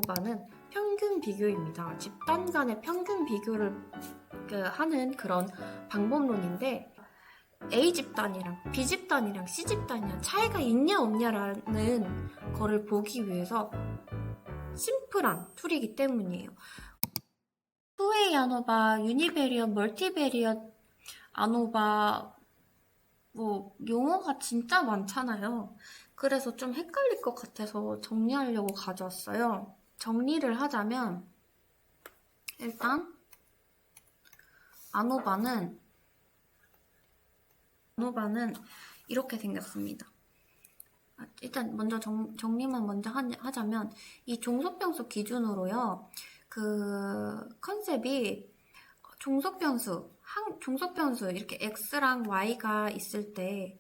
ANOVA는 평균 비교입니다. 집단 간의 평균 비교를 하는 그런 방법론인데 A집단이랑 B집단이랑 C집단이랑 차이가 있냐 없냐라는 거를 보기 위해서 심플한 툴이기 때문이에요. 투웨이 ANOVA, 유니베리엇, 멀티베리엇 ANOVA 뭐 용어가 진짜 많잖아요. 그래서 좀 헷갈릴 것 같아서 정리하려고 가져왔어요. 정리를 하자면 일단 ANOVA는 이렇게 생겼습니다. 일단 먼저 정리만 먼저 하자면 이 종속변수 기준으로요. 그 컨셉이 종속변수 이렇게 x랑 y가 있을 때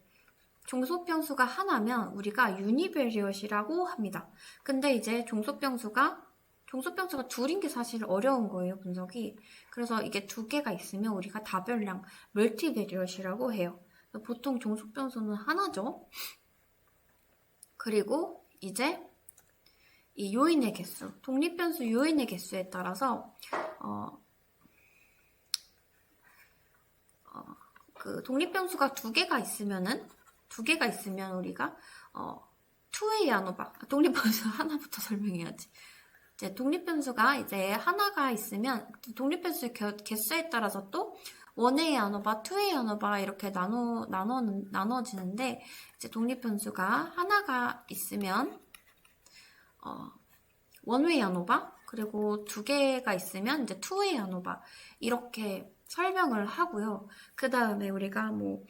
종속변수가 하나면 우리가 유니베리엇이라고 합니다. 근데 이제 종속변수가 둘인 게 사실 어려운 거예요, 분석이. 그래서 이게 두 개가 있으면 우리가 다별량 멀티베리엇이라고 해요. 보통 종속변수는 하나죠. 그리고 이제 이 요인의 개수, 독립변수 요인의 개수에 따라서 그 독립변수가 두 개가 있으면 우리가 투웨이 ANOVA, 독립변수 하나부터 설명해야지. 이제 독립변수가 이제 하나가 있으면 독립변수의 개수에 따라서 또 원웨이 ANOVA, 투웨이 ANOVA 이렇게 나눠지는데 이제 독립변수가 하나가 있으면 원웨이 ANOVA 그리고 두 개가 있으면 이제 투웨이 ANOVA 이렇게 설명을 하고요. 그 다음에 우리가 뭐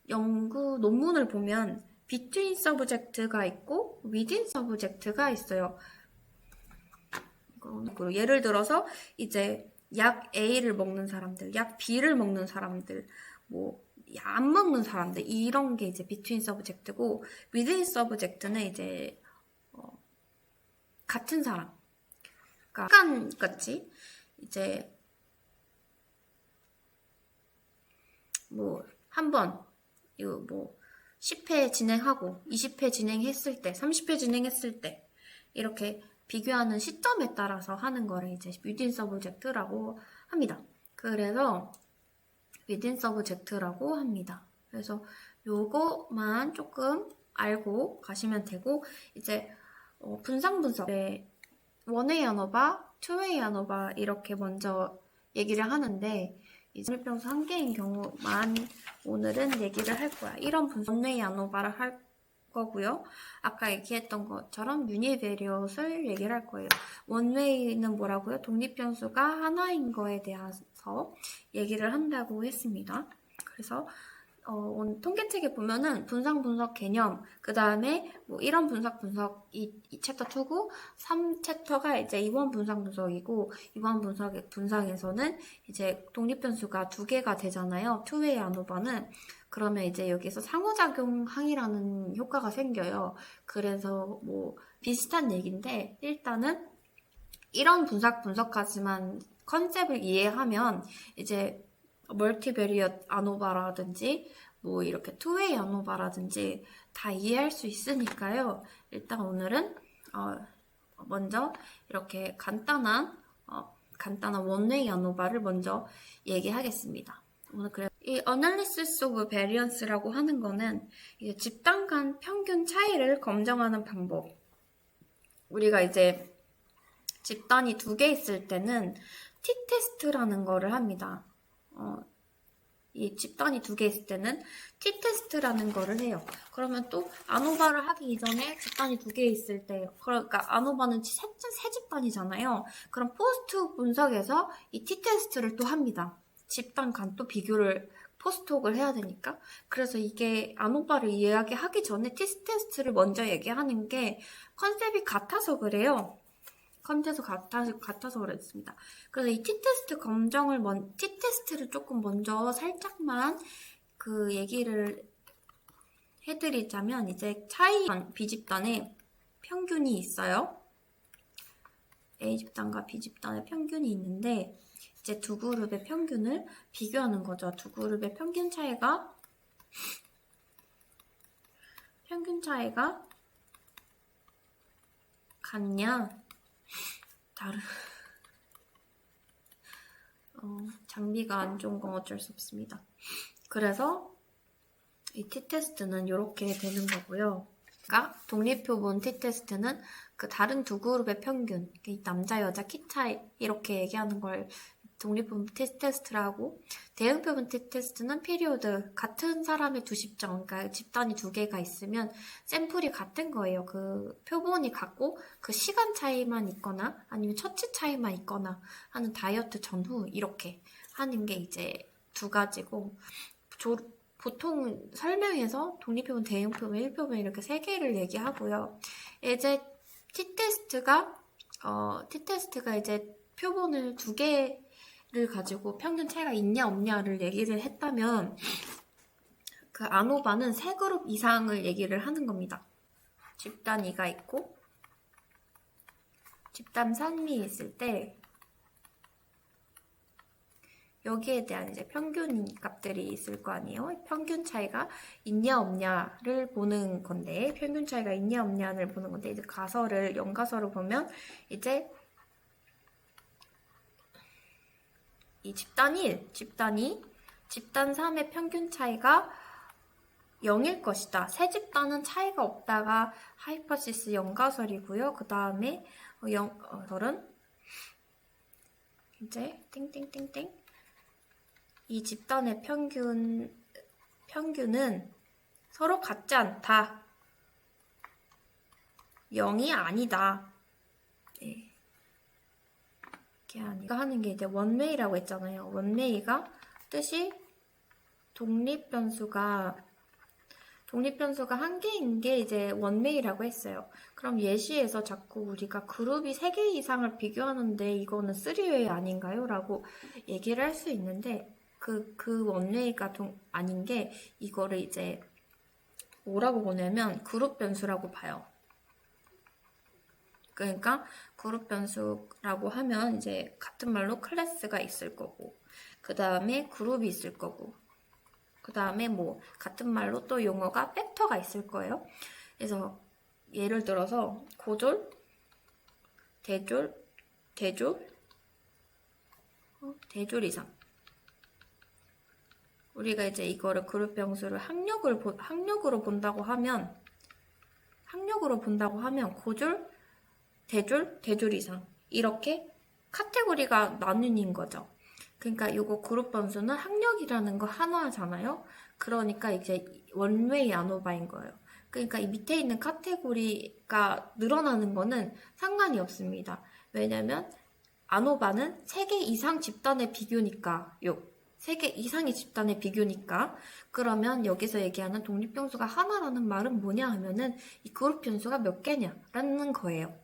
연구 논문을 보면 between subject가 있고 within subject가 있어요. 예를 들어서 이제 약 A를 먹는 사람들, 약 B를 먹는 사람들, 뭐 안 먹는 사람들 이런 게 이제 between subject고 within subject는 이제 같은 사람, 그러니까 시간 같이 이제 뭐 한번 이거 뭐 10회 진행하고 20회 진행했을 때, 30회 진행했을 때 이렇게 비교하는 시점에 따라서 하는 거를 이제 within subject라고 합니다. 그래서 within subject라고 합니다. 그래서 요거만 조금 알고 가시면 되고 이제 분석에 원웨이 ANOVA, 투웨이 ANOVA 이렇게 먼저 얘기를 하는데 이 독립변수 한 개인 경우만 오늘은 얘기를 할 거야. 이런 분석 원웨이 ANOVA를 할 거고요. 아까 얘기했던 것처럼 유니베리엇을 얘기를 할 거예요. 원웨이는 뭐라고요? 독립변수가 하나인 거에 대해서 얘기를 한다고 했습니다. 그래서 통계책에 보면은 분석 개념, 그 다음에 뭐 이런 분석 이 챕터 2고 3챕터가 이제 이원 분석이고 이원 분석에서는 이제 독립변수가 두 개가 되잖아요. 투웨이 ANOVA는. 그러면 이제 여기서 상호작용 항이라는 효과가 생겨요. 그래서 뭐 비슷한 얘기인데 일단은 이런 분석까지만 컨셉을 이해하면 이제 멀티베리엇 ANOVA라든지 뭐 이렇게 투웨이 ANOVA라든지 다 이해할 수 있으니까요. 일단 오늘은 먼저 이렇게 간단한 원웨이 ANOVA를 먼저 얘기하겠습니다. 오늘 그래서 이 Analysis of Variance라고 하는 거는 이제 집단 간 평균 차이를 검증하는 방법. 우리가 이제 집단이 두 개 있을 때는 t-테스트라는 거를 합니다. 이 집단이 두 개 있을 때는 t-테스트라는 거를 해요. 그러면 또 ANOVA를 하기 이전에 집단이 두 개 있을 때, 그러니까 ANOVA는 세 집단이잖아요. 그럼 포스트 분석에서 이 t-테스트를 또 합니다. 집단 간 또 비교를 포스트옥을 해야 되니까. 그래서 이게 ANOVA를 이야기하기 전에 t-테스트를 먼저 얘기하는 게 컨셉이 같아서 그래요. 컨셉이 같아서 그랬습니다. 그래서 이 t-테스트를 조금 먼저 살짝만 그 얘기를 해드리자면 이제 B집단에 평균이 있어요. A집단과 B집단의 평균이 있는데 이제 두 그룹의 평균을 비교하는 거죠. 두 그룹의 평균 차이가 같냐 다른 장비가 안 좋은 건 어쩔 수 없습니다. 그래서 이 t-테스트는 이렇게 되는 거고요. 그러니까 독립표본 t-테스트는 그 다른 두 그룹의 평균, 남자, 여자, 키 차이 이렇게 얘기하는 걸 독립표본 t-테스트라 하고, 대응표본 t-테스트는 피리오드, 같은 사람의 두 집정, 그러니까 집단이 두 개가 있으면 샘플이 같은 거예요. 그 표본이 같고 그 시간 차이만 있거나 아니면 처치 차이만 있거나 하는 다이어트 전후 이렇게 하는 게 이제 두 가지고, 보통 설명에서 독립표본, 대응표본, 일표본 이렇게 세 개를 얘기하고요. 이제 t-테스트가 이제 표본을 두 개를 가지고 평균 차이가 있냐 없냐를 얘기를 했다면, 그 아노바는 세 그룹 이상을 얘기를 하는 겁니다. 집단 2가 있고 집단 3이 있을 때 여기에 대한 이제 평균 값들이 있을 거 아니에요. 평균 차이가 있냐 없냐를 보는 건데, 평균 차이가 있냐 없냐를 보는 건데, 이제 가설을 연가설을 보면 이제 이 집단 1, 집단 2, 집단 3의 평균 차이가 0일 것이다. 세 집단은 차이가 없다가 하이퍼시스 연가설이고요. 그 다음에 연가설은 이제 땡땡땡땡 이 집단의 평균은 서로 같지 않다. 0이 아니다. 네. 이렇게 하는 게 이제 원웨이라고 했잖아요. 원웨이가 뜻이 독립변수가 한 개인 게 이제 원웨이라고 했어요. 그럼 예시에서 자꾸 우리가 그룹이 3개 이상을 비교하는데 이거는 3웨이 아닌가요? 라고 얘기를 할 수 있는데, 그 원웨이가 아닌 게, 이거를 이제 뭐라고 보냐면 그룹 변수라고 봐요. 그러니까 그룹 변수라고 하면 이제 같은 말로 클래스가 있을 거고, 그 다음에 그룹이 있을 거고, 그 다음에 뭐 같은 말로 또 용어가 팩터가 있을 거예요. 그래서 예를 들어서 고졸, 대졸 이상. 우리가 이제 이거를 그룹 변수를 학력으로 본다고 하면 고졸, 대졸 이상 이렇게 카테고리가 나뉘는 거죠. 그러니까 이거 그룹 변수는 학력이라는 거 하나잖아요. 그러니까 이제 원웨이 아노바인 거예요. 그러니까 이 밑에 있는 카테고리가 늘어나는 거는 상관이 없습니다. 왜냐면 아노바는 3개 이상 집단의 비교니까요. 3개 이상의 집단의 비교니까. 그러면 여기서 얘기하는 독립변수가 하나라는 말은 뭐냐 하면은 이 그룹 변수가 몇 개냐라는 거예요.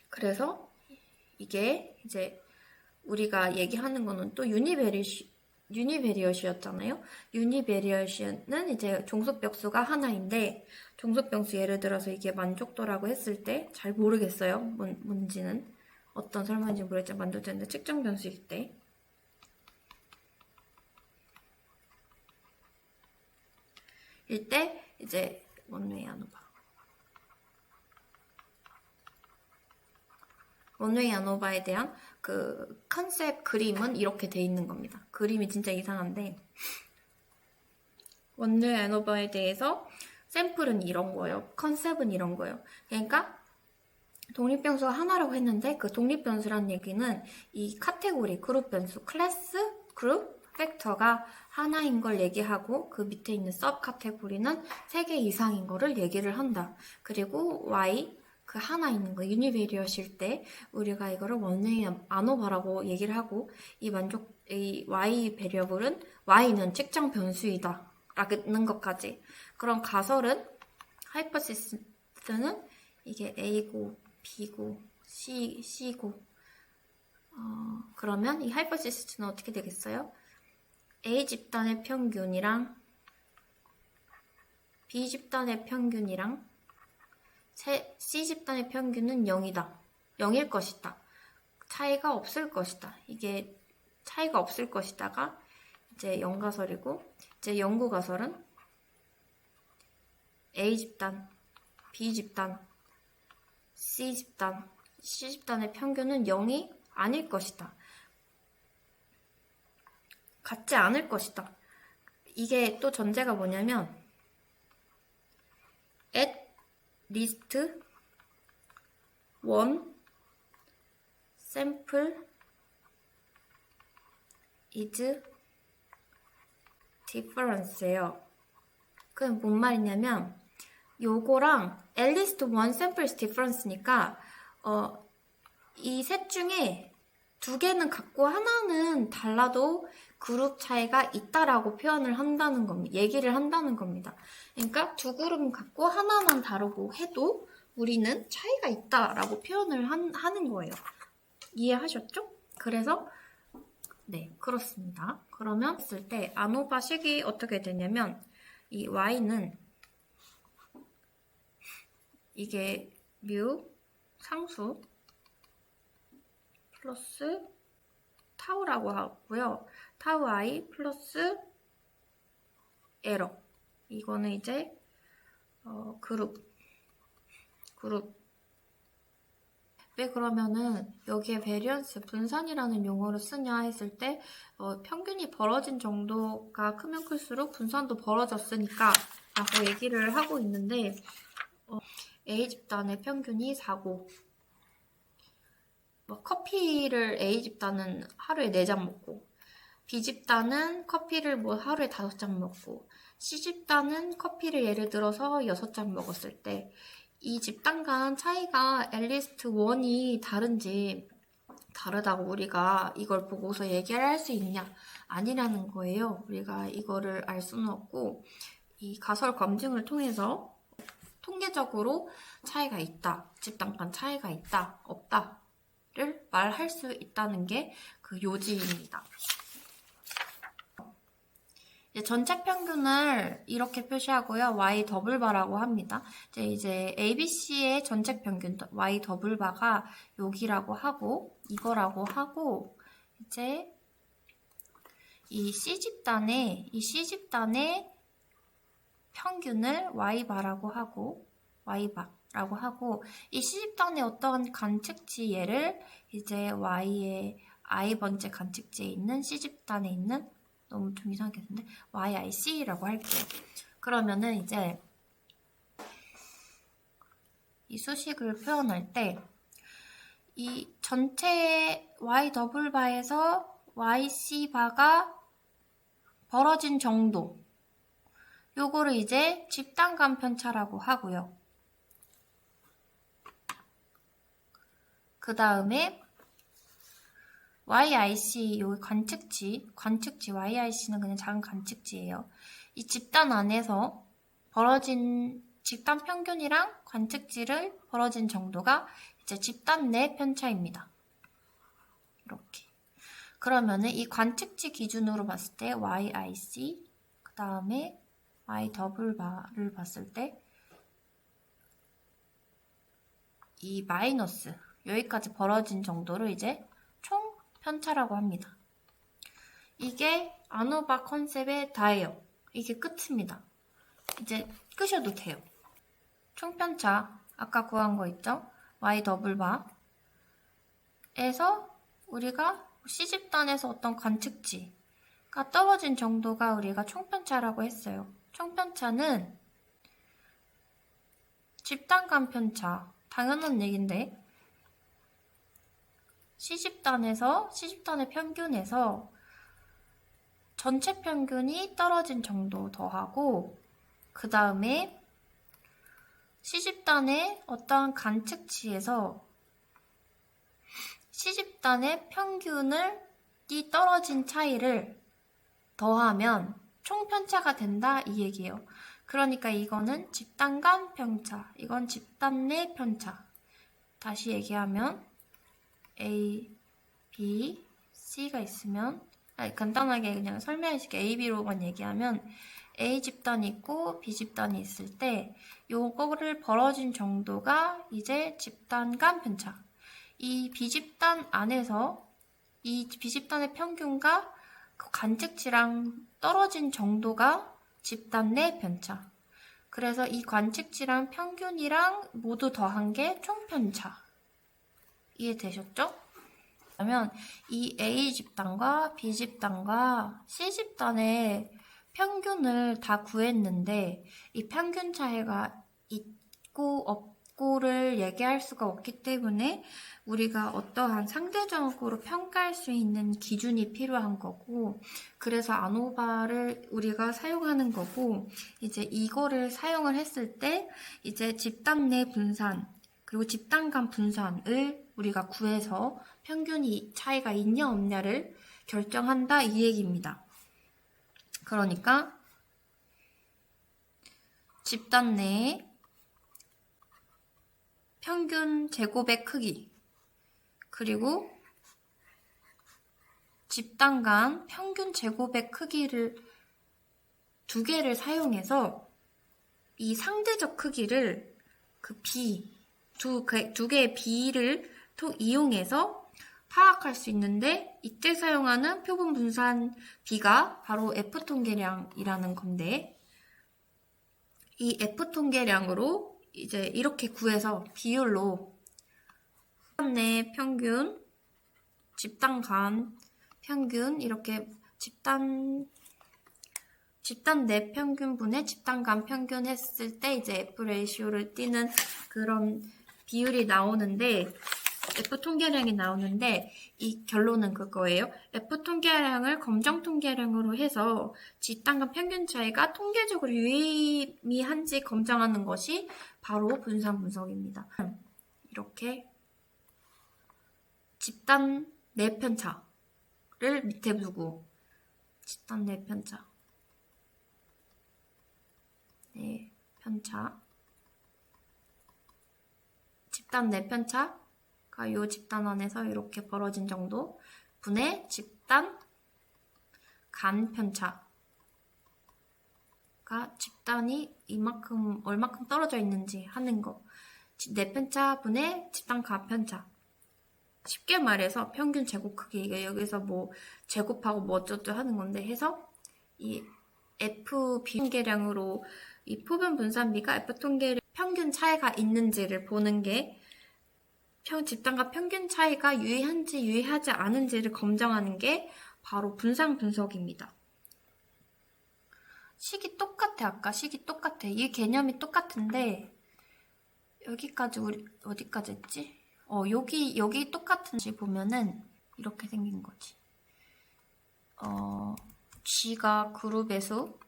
그래서 이게 이제 우리가 얘기하는 거는 또 유니베리엇이었잖아요. 유니베리엇은 이제 종속변수가 하나인데, 종속변수 예를 들어서 이게 만족도라고 했을 때 잘 모르겠어요. 뭔지는 어떤 설명인지 모르겠지만 만족도인데 측정 변수일 때 이제 원웨이 아노바. 원웨이 아노바에 대한 그 컨셉 그림은 이렇게 돼 있는 겁니다. 그림이 진짜 이상한데, 원웨이 아노바에 대해서 샘플은 이런 거예요. 컨셉은 이런 거예요. 그러니까 독립변수가 하나라고 했는데, 그 독립변수란 얘기는 이 카테고리, 그룹 변수, 클래스, 그룹, 팩터가 하나인 걸 얘기하고, 그 밑에 있는 서브 카테고리는 3개 이상인 거를 얘기를 한다. 그리고 Y, 그 하나 있는 거, 유니베리엇일 때 우리가 이거를 원웨이 아노바라고 얘기를 하고, 이 Y 베리어블은 Y는 측정 변수이다 라는 것까지. 그럼 가설은, 하이퍼시스는 이게 A고 B고 C고, 그러면 이 하이퍼시스는 어떻게 되겠어요? A 집단의 평균이랑 B 집단의 평균이랑 C 집단의 평균은 0이다. 0일 것이다. 차이가 없을 것이다. 이게 차이가 없을 것이다가 이제 연가설이고, 이제 연구가설은 A 집단, B 집단, C 집단 C집단의 평균은 0이 아닐 것이다. 같지 않을 것이다. 이게 또 전제가 뭐냐면 at least one sample is difference예요. 그럼 뭔 말이냐면 요거랑 at least one sample is difference니까 이 셋 중에 두 개는 같고 하나는 달라도 그룹 차이가 있다라고 표현을 한다는 겁니다. 얘기를 한다는 겁니다. 그러니까 두 그룹은 같고 하나만 다르고 해도 우리는 차이가 있다라고 표현을 하는 거예요. 이해하셨죠? 그래서 네, 그렇습니다. 그러면 했을 때 아노바 식이 어떻게 되냐면 이 y는 이게 뮤 상수 플러스 타우라고 하고요. 타우 i 플러스 에러. 이거는 이제 그룹. 왜 그러면은 여기에 베리언스 분산이라는 용어를 쓰냐 했을 때 평균이 벌어진 정도가 크면 클수록 분산도 벌어졌으니까 라고 얘기를 하고 있는데 A집단의 평균이 4고 커피를 A집단은 하루에 4잔 먹고 B집단은 커피를 뭐 하루에 5잔 먹고 C집단은 커피를 예를 들어서 6잔 먹었을 때 이 집단 간 차이가 앨리스트 1이 다르다고 우리가 이걸 보고서 얘기를 할 수 있냐? 아니라는 거예요. 우리가 이거를 알 수는 없고 이 가설 검증을 통해서 통계적으로 차이가 있다, 집단 간 차이가 있다, 없다를 말할 수 있다는 게 그 요지입니다. 전체 평균을 이렇게 표시하고요. y 더블바라고 합니다. 이제 ABC의 전체 평균 y 더블바가 여기라고 하고 이거라고 하고 이제 이 C집단의 평균을 y바라고 하고 y바라고 하고 이 C집단의 어떤 관측치 얘를 이제 y의 i번째 관측지에 있는 C집단에 있는 너무 좀 이상하게 됐는데 YIC라고 할게요. 그러면은 이제 이 수식을 표현할 때 이 전체 Y 더블바에서 YC 바가 벌어진 정도 요거를 이제 집단 간 편차라고 하고요. 그 다음에 YIC, 요 관측치 YIC는 그냥 작은 관측치예요. 이 집단 안에서 벌어진 집단 평균이랑 관측치를 벌어진 정도가 이제 집단 내 편차입니다. 이렇게. 그러면은 이 관측치 기준으로 봤을 때 YIC, 그 다음에 Y 더블바를 봤을 때 이 마이너스, 여기까지 벌어진 정도를 이제 총 편차라고 합니다. 이게 아노바 컨셉의 다예요. 이게 끝입니다. 이제 끄셔도 돼요. 총편차 아까 구한 거 있죠? Y 더블바에서 우리가 C집단에서 어떤 관측치가 떨어진 정도가 우리가 총편차라고 했어요. 총편차는 집단 간 편차 당연한 얘기인데 C집단의 평균에서 전체 평균이 떨어진 정도 더하고 그 다음에 C집단의 어떠한 관측치에서 C집단의 평균이 떨어진 차이를 더하면 총편차가 된다 이 얘기예요. 그러니까 이거는 집단 간 편차, 이건 집단 내 편차. 다시 얘기하면 A, B, C가 있으면 간단하게 그냥 설명해줄게. A, B로만 얘기하면 A 집단이 있고 B 집단이 있을 때 요거를 벌어진 정도가 이제 집단 간 편차. 이 B 집단 안에서 이 B 집단의 평균과 그 관측치랑 떨어진 정도가 집단 내 편차. 그래서 이 관측치랑 평균이랑 모두 더한 게 총편차. 이해되셨죠? 그러면 이 A 집단과 B 집단과 C 집단의 평균을 다 구했는데 이 평균 차이가 있고 없고를 얘기할 수가 없기 때문에 우리가 어떠한 상대적으로 평가할 수 있는 기준이 필요한 거고, 그래서 아노바를 우리가 사용하는 거고, 이제 이거를 사용을 했을 때 이제 집단 내 분산 그리고 집단 간 분산을 우리가 구해서 평균이 차이가 있냐 없냐를 결정한다, 이 얘기입니다. 그러니까 집단 내 평균 제곱의 크기, 그리고 집단 간 평균 제곱의 크기를 두 개를 사용해서 이 상대적 크기를 그 두 개의 비를 이용해서 파악할 수 있는데, 이때 사용하는 표본 분산 비가 바로 F통계량이라는 건데, 이 F통계량으로 이제 이렇게 구해서 비율로 집단 내 평균, 집단 간 평균, 이렇게 집단 내 평균분의 집단 간 평균 했을 때 이제 F 레이시오를 띠는 그런 비율이 나오는데, F 통계량이 나오는데, 이 결론은 그거예요. F 통계량을 검정 통계량으로 해서 집단 간 평균 차이가 통계적으로 유의미한지 검증하는 것이 바로 분산 분석입니다. 이렇게 집단 내 편차를 밑에 두고, 집단 내 편차, 집단 내 편차가 이 집단 안에서 이렇게 벌어진 정도 분의 집단 간 편차가 집단이 이만큼 얼마큼 떨어져 있는지 하는 거, 내 편차 분의 집단 간 편차. 쉽게 말해서 평균 제곱 크기, 이게 여기서 뭐 제곱하고 뭐 어쩌고 하는 건데 해서 이 F 비통계량으로 이 표본 분산비가 F 통계량 평균 차이가 있는지를 보는 게, 집단과 평균 차이가 유의한지 유의하지 않은지를 검증하는 게 바로 분산 분석입니다. 식이 똑같아. 아까 식이 똑같아. 이 개념이 똑같은데 여기까지 우리 어디까지 했지? 여기 똑같은지 보면은 이렇게 생긴 거지. G가 그룹의 수,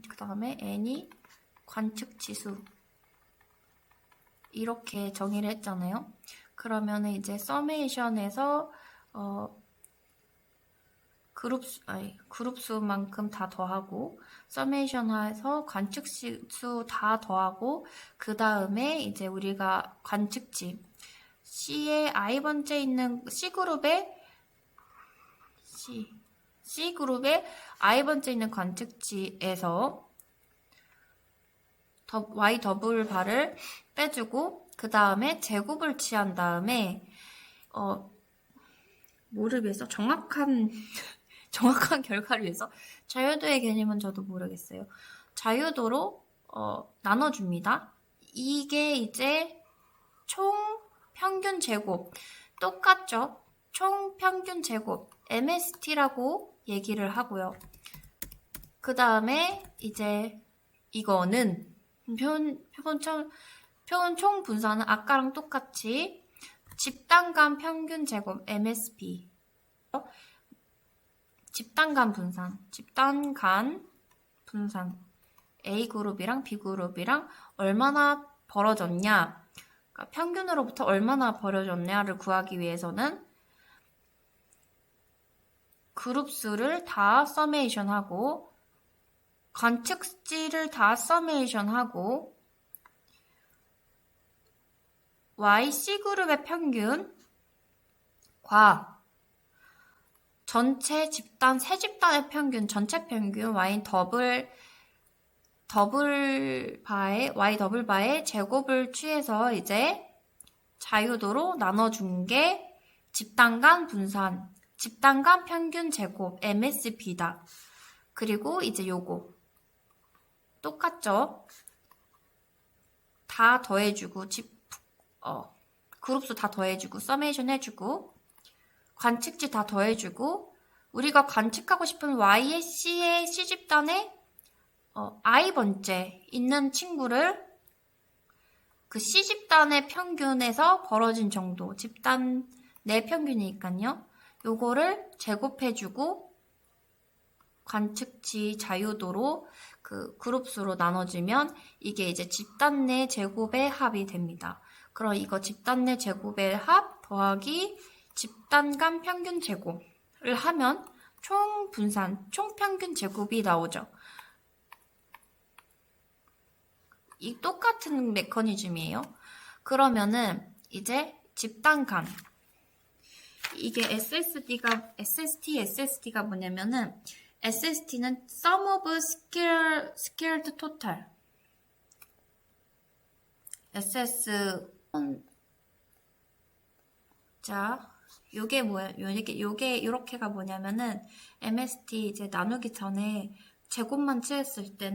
그 다음에 N이 관측 지수, 이렇게 정의를 했잖아요. 그러면은 이제 서메이션에서 그룹 수만큼 다 더하고, 서메이션에서 관측수 다 더하고, 그 다음에 이제 우리가 관측치 C의 I번째 있는 C그룹의 I번째 있는 관측치에서 Y 더블 바를 빼주고, 그 다음에 제곱을 취한 다음에 뭐를 위해서? 정확한 결과를 위해서, 자유도의 개념은 저도 모르겠어요. 자유도로 나눠줍니다. 이게 이제 총 평균 제곱, 똑같죠? 총 평균 제곱 MST라고 얘기를 하고요. 그 다음에 이제 이거는 표본 총 분산은 아까랑 똑같이 집단 간 평균 제곱 MSB, 집단 간 분산 A그룹이랑 B그룹이랑 얼마나 벌어졌냐, 그러니까 평균으로부터 얼마나 벌어졌냐를 구하기 위해서는 그룹 수를 다 서메이션하고, 관측지를 다 서메이션하고, YC그룹의 평균과 전체 집단, 세 집단의 평균, 전체 평균, Y 더블 바의 제곱을 취해서 이제 자유도로 나눠준 게 집단 간 분산, 집단 간 평균 제곱, MSB다. 그리고 이제 요거 똑같죠? 다 더해주고 그룹수 다 더해주고 서메이션 해주고 관측지 다 더해주고 우리가 관측하고 싶은 Y의 C의 C집단에 I 번째 있는 친구를 그 C집단의 평균에서 벌어진 정도, 집단 내 평균이니까요. 요거를 제곱해주고 관측치 자유도로 그 그룹수로 나눠주면 이게 이제 집단 내 제곱의 합이 됩니다. 그럼 이거 집단 내 제곱의 합 더하기 집단 간 평균 제곱을 하면 총 분산, 총 평균 제곱이 나오죠. 이 똑같은 메커니즘이에요. 그러면은 이제 집단 간 이게 SST가 뭐냐면은 SST는 Sum of Scared Total 자, 요게 뭐야? 요게 요렇게가 뭐냐면은 MST 이제 나누기 전에 제곱만 취했을 때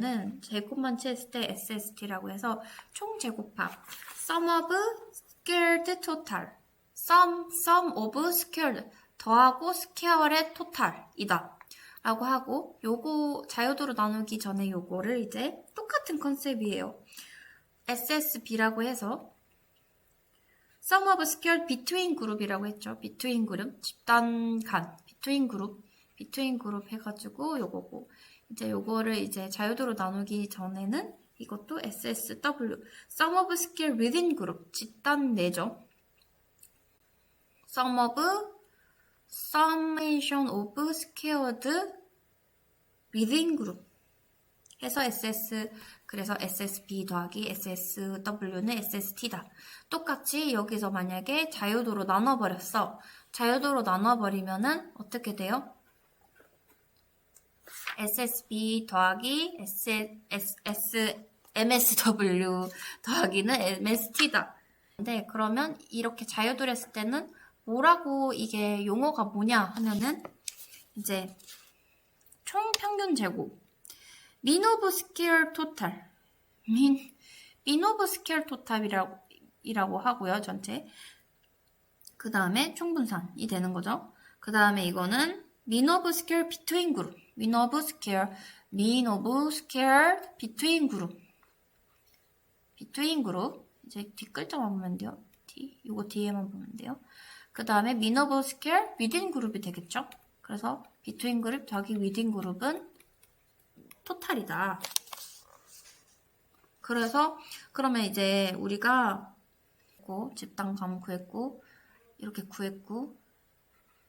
SST라고 해서 총 제곱합 Sum of Scared Total Sum of Scared 더하고 스퀘어의 토탈이다 라고 하고 요거 자유도로 나누기 전에 요거를 이제 똑같은 컨셉이에요. SSB라고 해서 Sum of Squared Between Group이라고 했죠. Between Group, 집단 간, Between Group 해가지고 요거고 이제 요거를 이제 자유도로 나누기 전에는 이것도 SSW, Sum of Squared Within Group, 집단 내죠. Summation of Squared Within Group 해서 그래서 SSB 더하기 SSW는 SST다. 똑같이 여기서 만약에 자유도로 나눠버렸어. 자유도로 나눠버리면은 어떻게 돼요? SSB 더하기 MSW 더하기는 MST다. 근데 그러면 이렇게 자유도로 했을 때는 뭐라고 이게 용어가 뭐냐 하면은 이제 총 평균 제곱 mean of scale total mean of scale total이라고 하고요. 전체 그 다음에 총분산이 되는 거죠. 그 다음에 이거는 mean of scale between group mean of scale between group 이제 뒷글자만 보면 돼요. 이거 뒤에만 보면 돼요. 그 다음에 mean of scale within group이 되겠죠. 그래서 between group 더하기 within group은 토탈이다. 그래서 그러면 이제 우리가 집단감 구했고 이렇게 구했고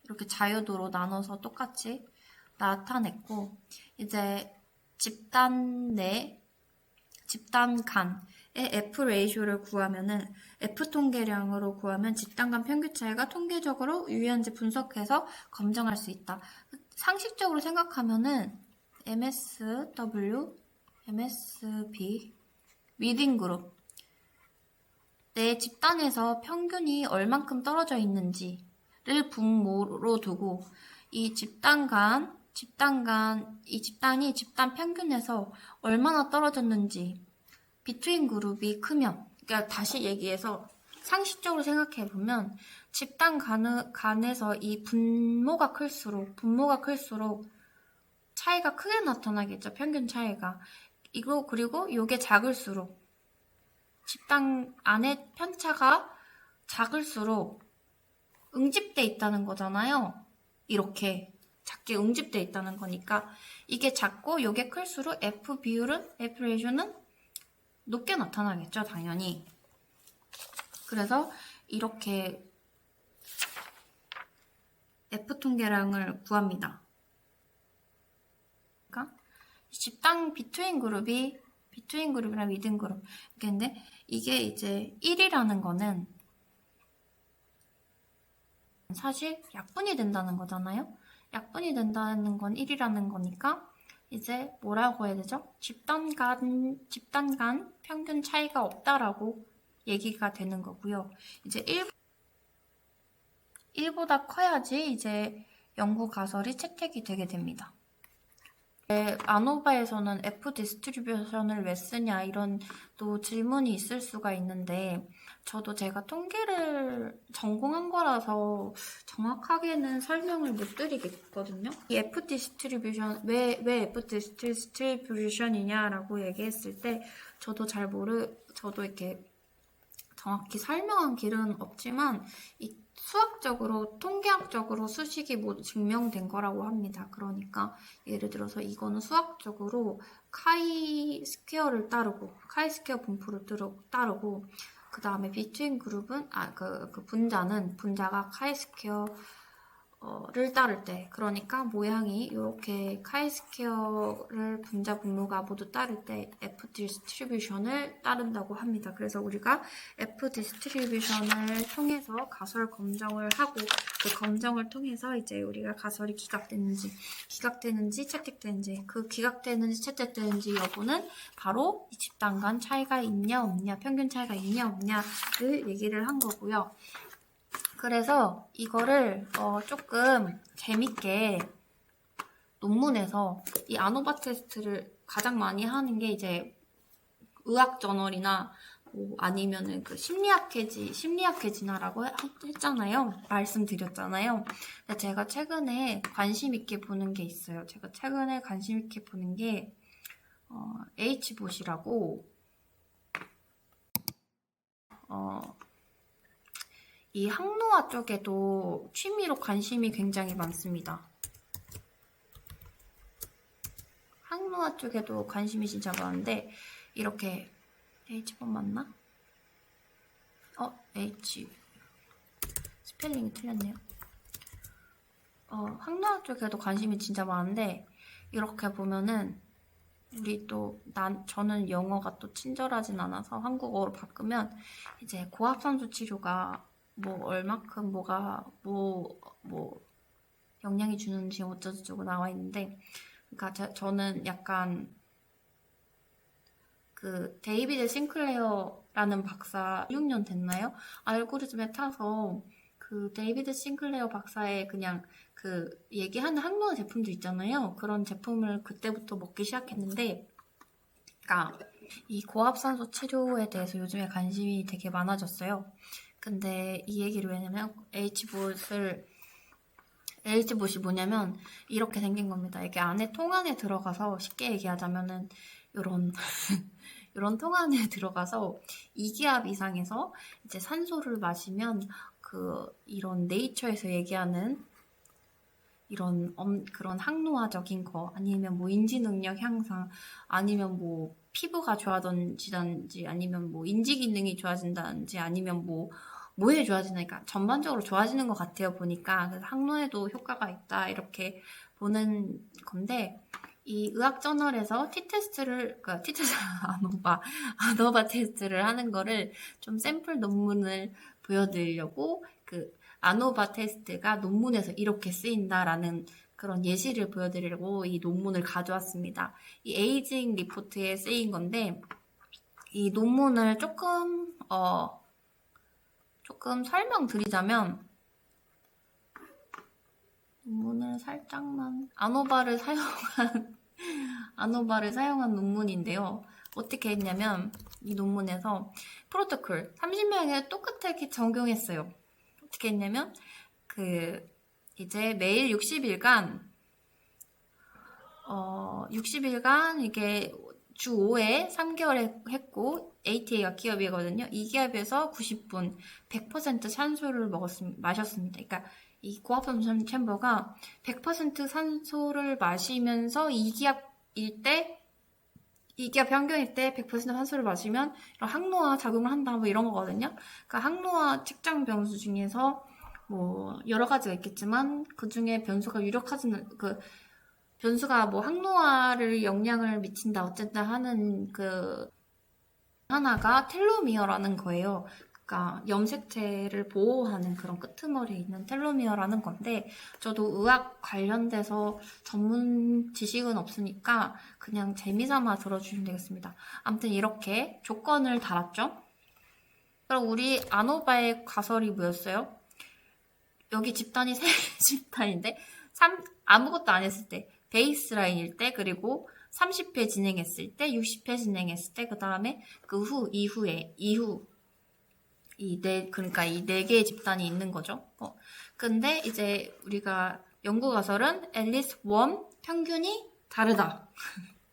이렇게 자유도로 나눠서 똑같이 나타냈고 이제 집단 간의 F 레이쇼를 구하면은 F 통계량으로 구하면 집단 간 평균 차이가 통계적으로 유의한지 분석해서 검증할 수 있다. 상식적으로 생각하면은 MSW, MSB, within group 내 집단에서 평균이 얼만큼 떨어져 있는지를 분모로 두고 이 이 집단이 집단 평균에서 얼마나 떨어졌는지 between 그룹이 크면 그러니까 다시 얘기해서 상식적으로 생각해 보면 집단 간에서 이 분모가 클수록 차이가 크게 나타나겠죠. 평균 차이가. 그리고 요게 작을수록 집단 안에 편차가 작을수록 응집돼 있다는 거잖아요. 이렇게 작게 응집돼 있다는 거니까 이게 작고 요게 클수록 F 레이쇼는 높게 나타나겠죠. 당연히. 그래서 이렇게 F 통계량을 구합니다. 집단 between 그룹이랑 within 그룹. 근데 이게 이제 1이라는 거는 사실 약분이 된다는 거잖아요. 약분이 된다는 건 1이라는 거니까 이제 뭐라고 해야 되죠? 집단 간 평균 차이가 없다라고 얘기가 되는 거고요. 이제 1보다 커야지 이제 연구 가설이 채택이 되게 됩니다. 아노바에서는 F 디스트리뷰션을 왜 쓰냐 이런 또 질문이 있을 수가 있는데 저도 제가 통계를 전공한 거라서 정확하게는 설명을 못 드리겠거든요. 이 F 디스트리뷰션 왜 F 디스트리뷰션이냐라고 얘기했을 때 저도 저도 이렇게 정확히 설명한 길은 없지만 이 수학적으로, 통계학적으로 수식이 모두 증명된 거라고 합니다. 그러니까 예를 들어서 이거는 수학적으로 카이 스퀘어를 따르고, 카이 스퀘어 분포를 따르고, 그 다음에 비트윈 그룹은, 분자가 카이 스퀘어를 따를 때, 그러니까 모양이 이렇게 카이 스퀘어를 분자 분모가 모두 따를 때 F 디스트리뷰션을 따른다고 합니다. 그래서 우리가 F 디스트리뷰션을 통해서 가설 검정을 하고 그 검정을 통해서 이제 우리가 가설이 기각되는지 채택되는지 그 기각되는지 채택되는지 여부는 바로 이 집단 간 차이가 있냐 없냐 평균 차이가 있냐 없냐를 얘기를 한 거고요. 그래서 이거를 조금 재밌게 논문에서 이 아노바 테스트를 가장 많이 하는 게 이제 의학 저널이나 뭐 아니면은 그 심리학회진화라고 했잖아요. 말씀드렸잖아요. 근데 제가 최근에 관심 있게 보는 게 있어요. 제가 최근에 관심 있게 보는 게 H봇이라고 이 항노화 쪽에도 취미로 관심이 굉장히 많습니다. 항노화 쪽에도 관심이 진짜 많은데 이렇게 H봇 맞나? H 스펠링이 틀렸네요. 항노화 쪽에도 관심이 진짜 많은데 이렇게 보면은 저는 영어가 또 친절하진 않아서 한국어로 바꾸면 이제 고압산소 치료가 뭐 얼마큼 뭐 영향이 주는지 어쩌고저쩌고 나와 있는데 그러니까 저는 약간 그 데이비드 싱클레어라는 박사 6년 됐나요? 알고리즘에 타서 그 데이비드 싱클레어 박사의 그냥 그 얘기하는 항노화 제품들 있잖아요. 그런 제품을 그때부터 먹기 시작했는데 그러니까 이 고압산소 치료에 대해서 요즘에 관심이 되게 많아졌어요. 근데 이 얘기를 왜냐면 H봇이 뭐냐면 이렇게 생긴 겁니다. 이게 안에 통 안에 들어가서 쉽게 얘기하자면은 이런 통 안에 들어가서 2기압 이상에서 이제 산소를 마시면 이런 네이처에서 얘기하는 그런 항노화적인 거 아니면 뭐 인지 능력 향상 아니면 뭐 피부가 좋아진다든지 아니면 뭐 인지 기능이 좋아진다든지 아니면 뭐에 좋아지니까 전반적으로 좋아지는 것 같아요 보니까. 그래서 항노에도 효과가 있다 이렇게 보는 건데 이 의학 저널에서 아노바 테스트를 하는 거를 좀 샘플 논문을 보여드리려고 아노바 테스트가 논문에서 이렇게 쓰인다라는 그런 예시를 보여드리려고 이 논문을 가져왔습니다. 이 에이징 리포트에 쓰인 건데 이 논문을 조금 설명드리자면 논문을 살짝만 아노바를 사용한 논문인데요. 어떻게 했냐면 이 논문에서 프로토콜 30명에 똑같게 적용했어요. 어떻게 했냐면 이제 매일 60일간 이게 주 5회 3개월 했고 ATA가 기업이거든요. 이 기업에서 90분 100% 산소를 마셨습니다. 그러니까 이 고압산소 챔버가 100% 산소를 마시면서 2기압일 때 2기압 평균일 때 100% 산소를 마시면 이런 항노화 작용을 한다 뭐 이런 거거든요. 그러니까 항노화 측정 변수 중에서 뭐 여러 가지가 있겠지만 그 중에 변수가 유력하지는 변수가 뭐 항노화를 영향을 미친다 어쨌든 하는 하나가 텔로미어라는 거예요. 그러니까 염색체를 보호하는 그런 끄트머리에 있는 텔로미어라는 건데 저도 의학 관련돼서 전문 지식은 없으니까 그냥 재미삼아 들어주시면 되겠습니다. 아무튼 이렇게 조건을 달았죠. 그럼 우리 아노바의 가설이 뭐였어요? 여기 집단이 세 집단인데 아무것도 안 했을 때 베이스 라인일 때, 그리고 30회 진행했을 때, 60회 진행했을 때, 그 다음에 그 이후, 그러니까 이 네 개의 집단이 있는 거죠. 근데 이제 우리가 연구 가설은 앨리스 원 평균이 다르다.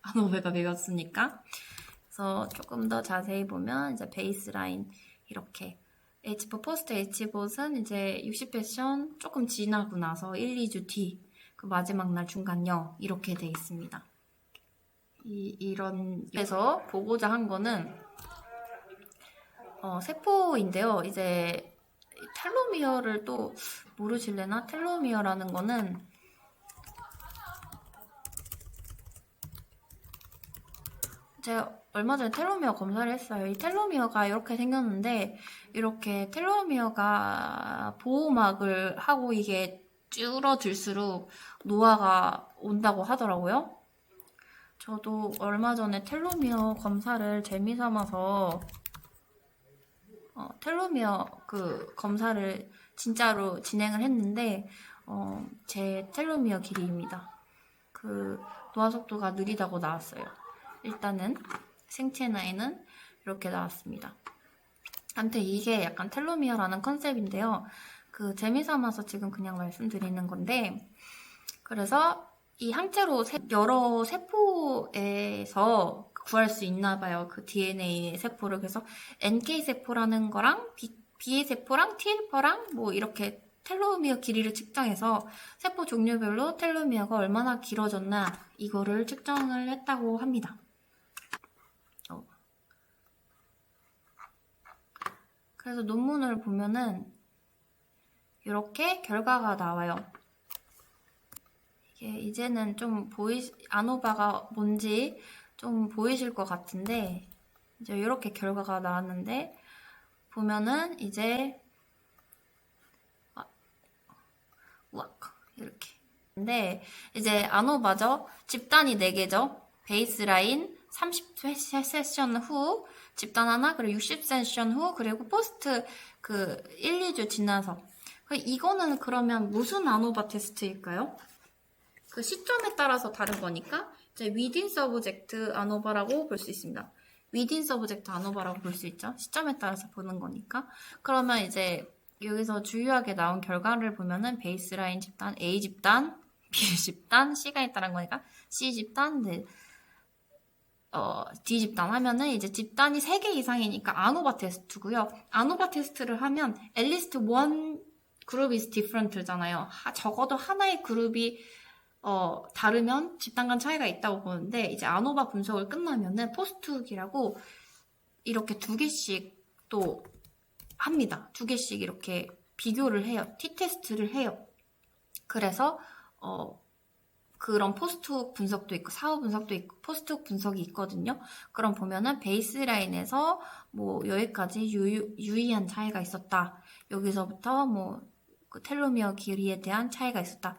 아노베가 배웠으니까. 그래서 조금 더 자세히 보면 이제 베이스라인 이렇게 H보 포스트 H봇은 이제 60 패션 조금 지나고 나서 1, 2주 뒤 그 마지막 날 중간 0 이렇게 돼 있습니다. 이런 그래서 보고자 한 거는 세포인데요. 이제 텔로미어를 또 모르실래나? 텔로미어라는 거는 제가 얼마 전에 텔로미어 검사를 했어요. 이 텔로미어가 이렇게 생겼는데 이렇게 텔로미어가 보호막을 하고 이게 줄어들수록 노화가 온다고 하더라고요. 저도 얼마 전에 텔로미어 검사를 재미삼아서 텔로미어 그 검사를 진짜로 진행을 했는데 제 텔로미어 길이입니다. 그 노화 속도가 느리다고 나왔어요. 일단은 생체 나이는 이렇게 나왔습니다. 아무튼 이게 약간 텔로미어라는 컨셉인데요. 그 재미삼아서 지금 그냥 말씀드리는 건데, 그래서 이 항체로 여러 세포에서 구할 수 있나 봐요. 그 DNA 세포를. 그래서 NK 세포라는 거랑 BA 세포랑 T헬퍼랑 뭐 이렇게 텔로미어 길이를 측정해서 세포 종류별로 텔로미어가 얼마나 길어졌나 이거를 측정을 했다고 합니다. 그래서 논문을 보면은 이렇게 결과가 나와요. 이게 이제는 좀 아노바가 뭔지 좀 보이실 것 같은데, 이제 이렇게 결과가 나왔는데, 보면은 이제, 우악, 이렇게. 근데 이제 아노바죠? 집단이 4개죠? 베이스라인 30세션 후, 집단 하나, 그리고 60세션 후, 그리고 포스트 1, 2주 지나서. 이거는 그러면 무슨 아노바 테스트일까요? 그 시점에 따라서 다른 거니까 이제 within subject 아노바라고 볼 수 있습니다. within subject 아노바라고 볼 수 있죠. 시점에 따라서 보는 거니까. 그러면 이제 여기서 주요하게 나온 결과를 보면은 베이스라인 집단, A 집단, B 집단, C가 있다는 거니까 C 집단, D 집단 하면은 이제 집단이 3개 이상이니까 아노바 테스트고요. 아노바 테스트를 하면 at least one group is different잖아요. 적어도 하나의 그룹이 다르면 집단 간 차이가 있다고 보는데, 이제 아노바 분석을 끝나면은 포스트훅이라고 이렇게 2개씩 또 합니다. 2개씩 이렇게 비교를 해요. T-테스트를 해요. 그래서 그런 포스트훅 분석도 있고 사후 분석도 있고 포스트훅 분석이 있거든요. 그럼 보면은 베이스라인에서 뭐 여기까지 유의한 차이가 있었다. 여기서부터 뭐 그 텔로미어 길이에 대한 차이가 있었다.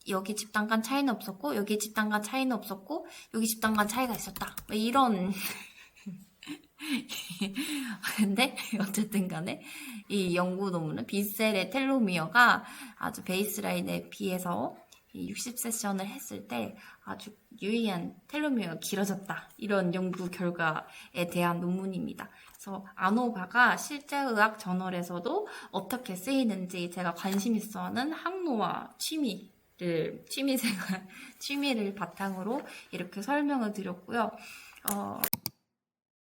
여기 집단 간 차이는 없었고 여기 집단 간 차이는 없었고 여기 집단 간 차이가 있었다. 이런 근데 어쨌든 간에 이 연구 논문은 B셀의 텔로미어가 아주 베이스라인에 비해서 60세션을 했을 때 아주 유의한 텔로미어가 길어졌다. 이런 연구 결과에 대한 논문입니다. 그래서 아노바가 실제 의학 저널에서도 어떻게 쓰이는지 제가 관심 있어 하는 학노와 취미를 바탕으로 이렇게 설명을 드렸고요.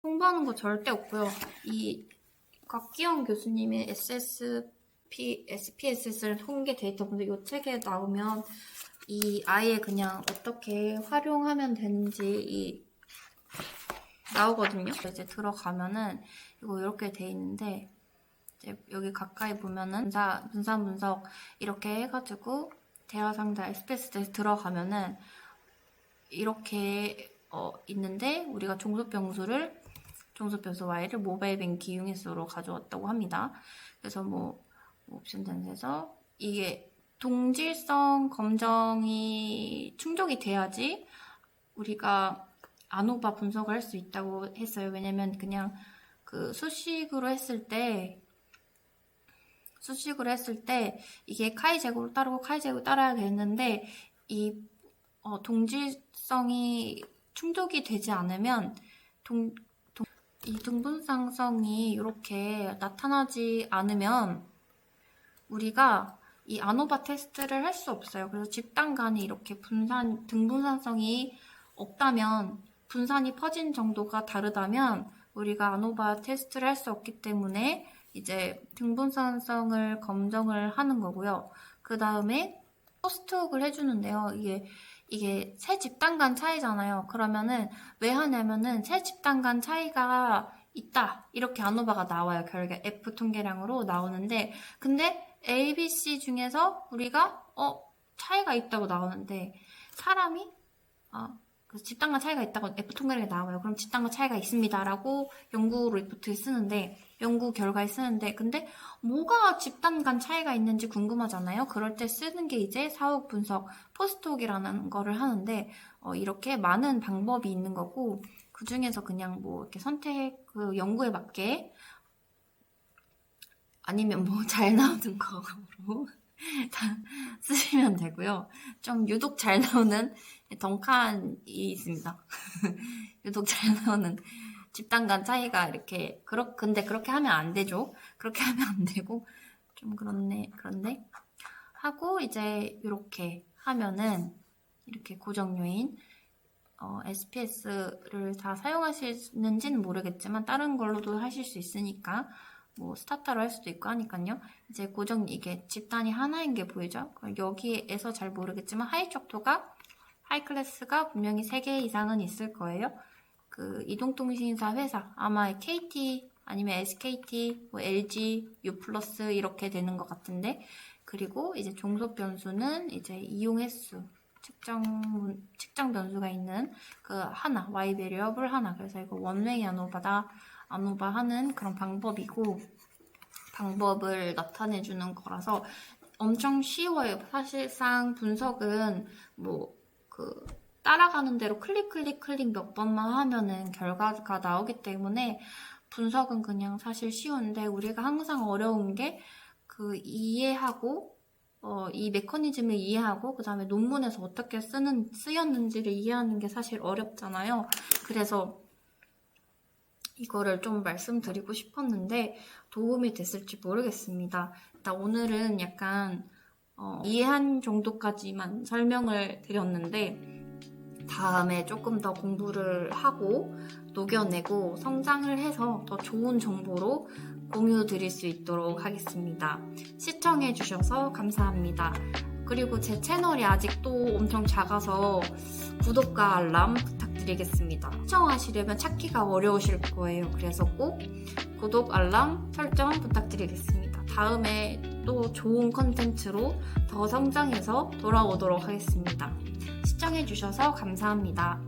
홍보하는 거 절대 없고요. 이 곽기영 교수님의 SPSS 통계 데이터 분석 이 책에 나오면 이 아예 그냥 어떻게 활용하면 되는지 나오거든요. 이제 들어가면은 이거 이렇게 돼 있는데 이제 여기 가까이 보면은 분산 분석 이렇게 해가지고 대화상자 SPSS에 들어가면은 이렇게 있는데 우리가 종소병수 Y를 모바일 뱅크 이용해서로 가져왔다고 합니다. 그래서 뭐 옵션 단에서 이게 동질성 검정이 충족이 돼야지 우리가 아노바 분석을 할 수 있다고 했어요. 왜냐면 그냥 그 수식으로 했을 때 이게 카이 제곱을 따르고 카이 제곱을 따라야 되는데 이 동질성이 충족이 되지 않으면 이 등분상성이 이렇게 나타나지 않으면 우리가 이 아노바 테스트를 할 수 없어요. 그래서 집단 간에 이렇게 등분산성이 없다면, 분산이 퍼진 정도가 다르다면 우리가 아노바 테스트를 할 수 없기 때문에 이제 등분산성을 검정을 하는 거고요. 그 다음에 포스트훅을 해주는데요. 이게 세 집단 간 차이잖아요. 그러면은 왜 하냐면은 세 집단 간 차이가 있다, 이렇게 아노바가 나와요. 결국 F 통계량으로 나오는데, 근데 A, B, C 중에서 우리가 차이가 있다고 나오는데, 사람이 그 집단 간 차이가 있다고 F 통계량에 나와요. 그럼 집단 간 차이가 있습니다라고 연구 리포트에 쓰는데, 연구 결과에 쓰는데, 근데 뭐가 집단 간 차이가 있는지 궁금하잖아요. 그럴 때 쓰는 게 이제 사후 분석, 포스트훅이라는 거를 하는데, 이렇게 많은 방법이 있는 거고, 그 중에서 그냥 뭐 이렇게 그 연구에 맞게, 아니면 뭐 잘 나오는 거로 다 쓰시면 되고요. 좀 유독 잘 나오는 덩칸이 있습니다. 유독 잘 나오는 집단 간 차이가 이렇게, 근데 그렇게 하면 안 되죠. 그렇게 하면 안 되고, 좀 그런데 하고, 이제 이렇게 하면은 이렇게 고정 요인, SPS를 다 사용하시는지는 모르겠지만 다른 걸로도 하실 수 있으니까 뭐 스타터로 할 수도 있고 하니까요. 이제 이게 집단이 하나인 게 보이죠? 여기에서 잘 모르겠지만 하이 클래스가 분명히 3개 이상은 있을 거예요. 그 이동통신사 회사, 아마 KT 아니면 SKT, 뭐 LG, U+ 이렇게 되는 것 같은데, 그리고 이제 종속 변수는 이제 이용 횟수, 측정 변수가 있는 그 하나, Y 베리어블 하나. 그래서 이거 원웨이 아노바 하는 그런 방법이고, 방법을 나타내주는 거라서 엄청 쉬워요. 사실상 분석은 따라가는 대로 클릭 몇 번만 하면은 결과가 나오기 때문에 분석은 그냥 사실 쉬운데, 우리가 항상 어려운 게 이해하고, 이 메커니즘을 이해하고, 그 다음에 논문에서 어떻게 쓰였는지를 이해하는 게 사실 어렵잖아요. 그래서 이거를 좀 말씀드리고 싶었는데 도움이 됐을지 모르겠습니다. 일단 오늘은 약간 이해한 정도까지만 설명을 드렸는데, 다음에 조금 더 공부를 하고 녹여내고 성장을 해서 더 좋은 정보로 공유 드릴 수 있도록 하겠습니다. 시청해주셔서 감사합니다. 그리고 제 채널이 아직도 엄청 작아서 구독과 알람 부탁드리겠습니다. 시청하시려면 찾기가 어려우실 거예요. 그래서 꼭 구독, 알람 설정 부탁드리겠습니다. 다음에 또 좋은 컨텐츠로 더 성장해서 돌아오도록 하겠습니다. 시청해주셔서 감사합니다.